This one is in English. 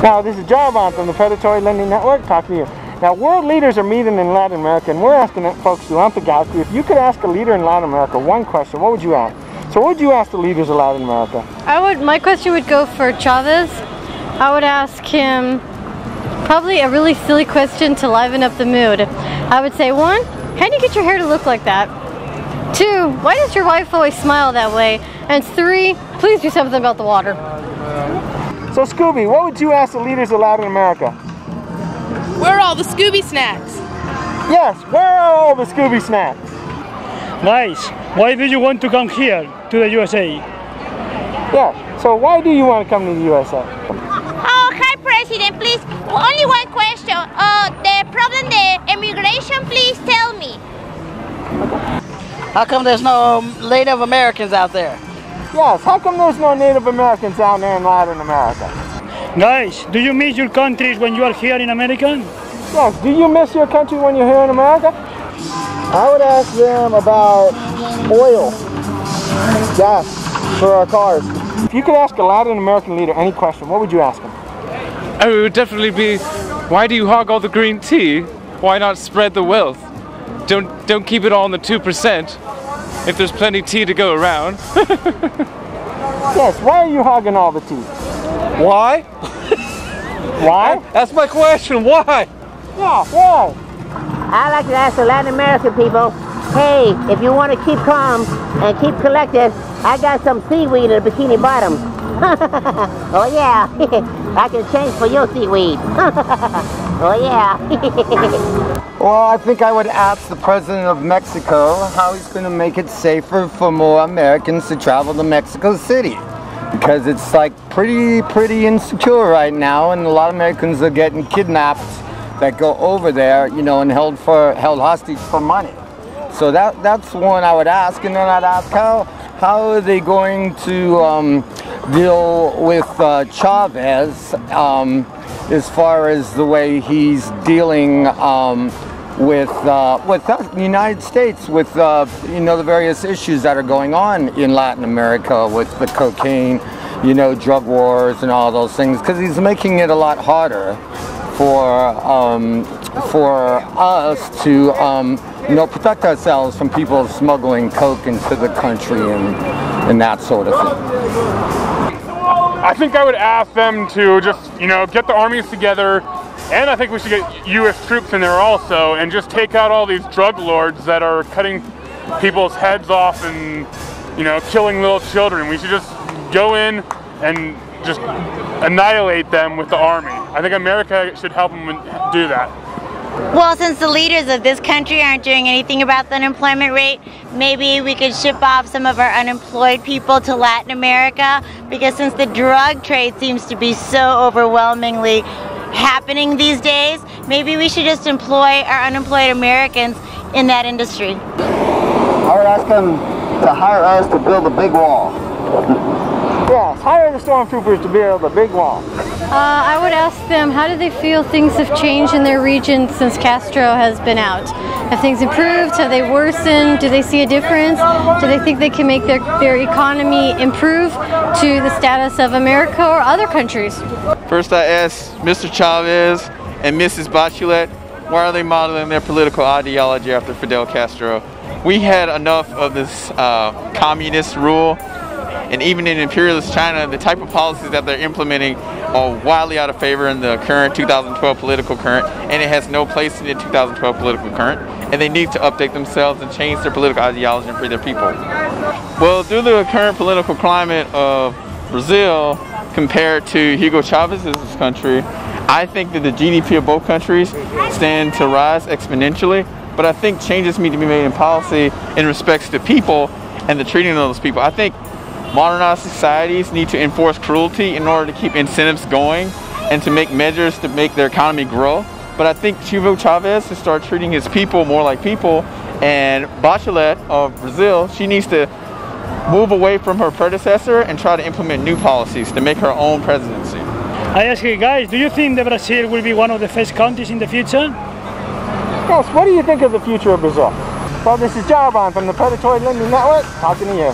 Now, this is Jarvon from the Predatory Lending Network talking to you. Now, world leaders are meeting in Latin America, and we're asking folks throughout the galaxy, if you could ask a leader in Latin America one question, what would you ask? So what would you ask the leaders of Latin America? My question would go for Chavez. I would ask him probably a really silly question to liven up the mood. I would say, 1, how do you get your hair to look like that? 2, why does your wife always smile that way? And 3, please do something about the water. So Scooby, what would you ask the leaders of Latin America? Where are all the Scooby snacks? Yes, where are all the Scooby snacks? Nice. Why do you want to come here to the USA? Yeah, so why do you want to come to the USA? Oh, hi President, please. Only one question. The problem, the immigration, please tell me. How come there's no Native Americans out there? Yes, how come there's no Native Americans out there in Latin America? Guys, do you miss your countries when you are here in America? Yes, do you miss your country when you're here in America? I would ask them about oil, gas for our cars. If you could ask a Latin American leader any question, what would you ask him? Oh, it would definitely be, why do you hog all the green tea? Why not spread the wealth? Don't keep it all in the 2%. If there's plenty tea to go around. Yes, why are you hogging all the tea? Why? Why? That's my question, why? Yeah, why? I like to ask the Latin American people, hey, if you want to keep calm and keep collected, I got some seaweed in the Bikini Bottom. Oh yeah, I can change for your seaweed. Oh yeah. Well, I think I would ask the President of Mexico how he's going to make it safer for more Americans to travel to Mexico City. Because it's like pretty insecure right now, and a lot of Americans are getting kidnapped that go over there, you know, and held hostage for money. So that's one I would ask, and then I'd ask how are they going to deal with Chavez as far as the way he's dealing with the United States, with you know, the various issues that are going on in Latin America with the cocaine, you know, drug wars and all those things, because he's making it a lot harder for us to you know, protect ourselves from people smuggling coke into the country and that sort of thing. I think I would ask them to just, you know, get the armies together, and I think we should get U.S. troops in there also, and just take out all these drug lords that are cutting people's heads off and, you know, killing little children. We should just go in and just annihilate them with the army. I think America should help them do that. Well, since the leaders of this country aren't doing anything about the unemployment rate, maybe we could ship off some of our unemployed people to Latin America, because since the drug trade seems to be so overwhelmingly happening these days, maybe we should just employ our unemployed Americans in that industry. I would ask them to hire us to build a big wall. Yes, hire the stormtroopers to build a big wall. I would ask them, how do they feel things have changed in their region since Castro has been out? Have things improved? Have they worsened? Do they see a difference? Do they think they can make their economy improve to the status of America or other countries? First I asked Mr. Chavez and Mrs. Bachelet, why are they modeling their political ideology after Fidel Castro? We had enough of this communist rule. And even in imperialist China, the type of policies that they're implementing are wildly out of favor in the current 2012 political current, and it has no place in the 2012 political current. And they need to update themselves and change their political ideology and free their people. Well, due to the current political climate of Brazil compared to Hugo Chavez's country, I think that the GDP of both countries stand to rise exponentially. But I think changes need to be made in policy in respects to people and the treating of those people. I think modernized societies need to enforce cruelty in order to keep incentives going and to make measures to make their economy grow. But I think Hugo Chavez should start treating his people more like people, and Bachelet of Brazil, she needs to move away from her predecessor and try to implement new policies to make her own presidency. I ask you guys, do you think that Brazil will be one of the first countries in the future? Yes, what do you think of the future of Brazil? Well, this is Jarvon from the Predatory Lending Network talking to you.